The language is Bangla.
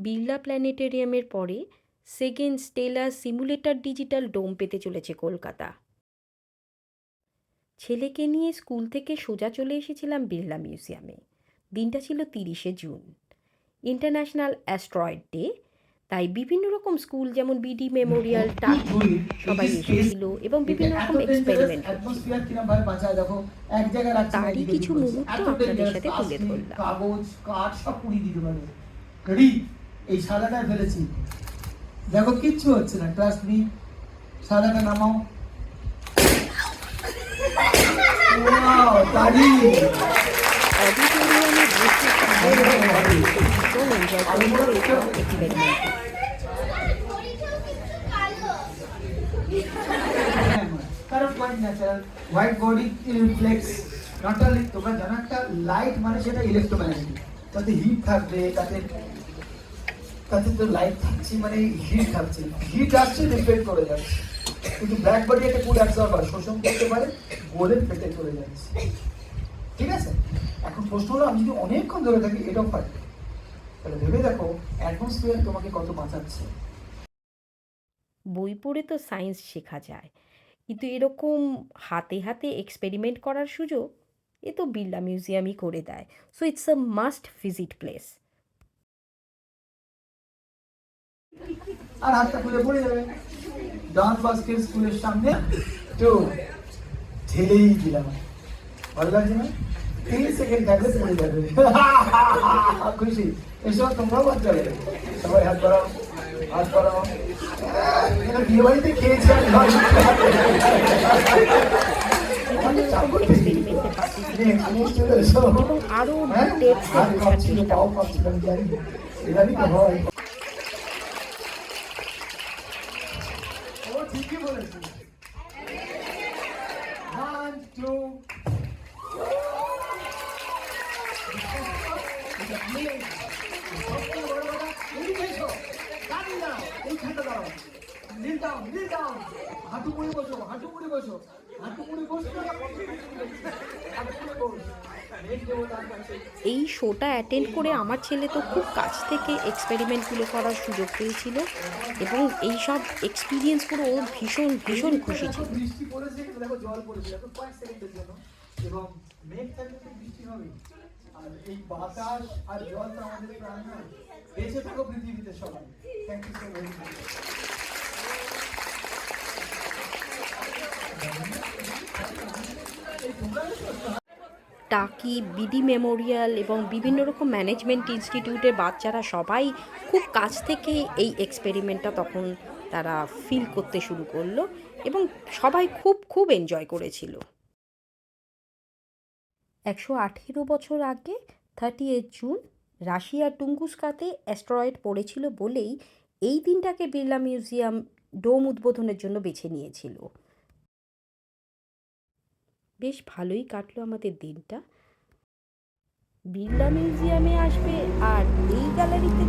বিড়লা প্ল্যানেটেরিয়ামের পরে সেকেন্ড স্টেলার সিমুলেটর ডিজিটাল ডোম পেতে চলেছে কলকাতা। ছেলেকে নিয়ে স্কুল থেকে সোজা চলে এসেছিলাম বিড়লা মিউজিয়ামে। দিনটা ছিল 30শে জুন, ইন্টারন্যাশনাল অ্যাস্ট্রয়েড ডে। তাই বিভিন্ন রকম স্কুল যেমন বিডি মেমোরিয়াল, টাকি সবাই এসেছিল এবং বিভিন্ন রকম এক্সপেরিমেন্ট হচ্ছিল। তারই কিছু মুহূর্ত আপনাদের সাথে তুলে ধরলাম। কাগজ কাঠ সব পুড়িয়ে দিতে পারে। রেডি? এই সাদাটা ফেলেছি, দেখো কিচ্ছু হচ্ছে না, ট্রাস্ট মি। সাদাটা নামাও। ওয়াও, তালি। অডিটোরিয়ামে বসে ভীষণ এনজয় করলো এইসব এক্সপেরিমেন্ট। কারণ point natural white body reflex not only, তোমরা জানো একটা লাইট মানে সেটা ইলেকট্রোম্যাগনেটিক, তাতে হিট থাকবে, তাতে তো লাইট থাকছে মানে হিট থাকছে, হিট আসছে রিফ্লেক্ট করে যাচ্ছে। কিন্তু ব্ল্যাক বডি একটা গুড অ্যাবজর্বার, শোষণ করতে পারে, গোলে ফেটে চলে যাচ্ছে। ঠিক আছে, এখন প্রশ্ন হলো আমি যদি অনেকক্ষণ ধরে থাকি এটাও পারি, তাহলে ভেবে দেখো অ্যাটমসফিয়ার তোমাকে কত বাঁচাচ্ছে। বই পড়ে তো সায়েন্স শেখা যায়, কিন্তু এরকম হাতে হাতে এক্সপেরিমেন্ট করার সুযোগ এ তো বিড়লা মিউজিয়ামই করে দেয়। So it's a must visit place. আর হাতটা খুলে পড়ে যাবে। ডন বস্কের স্কুলের সামনে তো ঠেলেই দিলাম, ভালো লাগছে না? 3 সেকেন্ড থাকলে পড়ে যাবে। খুশি? এসব তোমরাও বাচ্চা যাবে। সবাই হাত বাড়াও, হাত বাড়াও। এটা বিয়ে বাড়িতে খেয়েছি আমি। এক্সপেরিমেন্টে পার্টিসিপেট এবং আরও ডেপথে বোঝার চেষ্টা করছি। এটা কি হয়? ও ঠিকই বলেছে। 1 2 হাঁটু মুড়ে বসো, হাঁটু মুড়ে বসো, হাঁটু মুড়ে বসো। এই শোটা অ্যাটেন্ড করে আমার ছেলে তো খুব কাছ থেকে এক্সপেরিমেন্টগুলো করার সুযোগ পেয়েছিল এবং এই সব এক্সপিরিয়েন্স করে ও ভীষণ ভীষণ খুশি ছিল। বৃষ্টি পড়েছে, দেখো জল পড়েছে, দেখো কয়েক সেকেন্ডের জন্য, এবং মেঘ থাকলে তো বৃষ্টি হবে। আর এই বাতাস আর জল তো আমাদের প্রাণ নয়। বেঁচে থাকো পৃথিবীতে সবাই। Thank you so very much. Taki, BD Memorial এবং বিভিন্ন রকম ম্যানেজমেন্ট ইনস্টিটিউটের বাচ্চারা সবাই খুব কাছ থেকে এই এক্সপেরিমেন্টটা তখন তারা ফিল করতে শুরু করলো এবং সবাই খুব খুব এনজয় করেছিল। 118 বছর আগে 30 জুন রাশিয়ার টুঙ্গুস্কাতে অ্যাস্টেরয়েড পড়েছিল বলেই এই দিনটাকে বিড়লা মিউজিয়াম ডোম উদ্বোধনের জন্য বেছে নিয়েছিল। বেশ ভালোই কাটলো আমাদের দিনটা। বিড়লা মিউজিয়ামে আসবে আর এই গ্যালারিতে